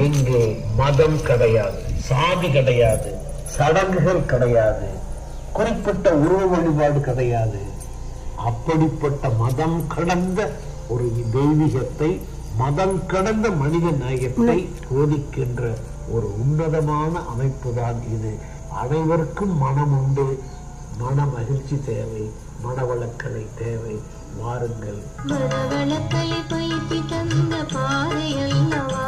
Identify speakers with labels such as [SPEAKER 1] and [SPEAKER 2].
[SPEAKER 1] இங்கே மதம் கிடையாது, சாதி கிடையாது, சடங்குகள் கிடையாது, குறிப்பிட்ட உருவ வழிபாடு கிடையாது. அப்படிப்பட்ட மதம் கடந்த ஒரு தெய்வீகத்தை, மதம் கடந்த மனித நேயத்தை போதிக்கின்ற ஒரு உன்னதமான அமைப்பு தான் இது. அனைவருக்கும் மனம் உண்டு, மன மகிழ்ச்சி தேவை, மனவளக்கலை தேவை. வாருங்கள்.
[SPEAKER 2] மனவளக்கலை பயிற்சி தந்த பாதை அல்லவா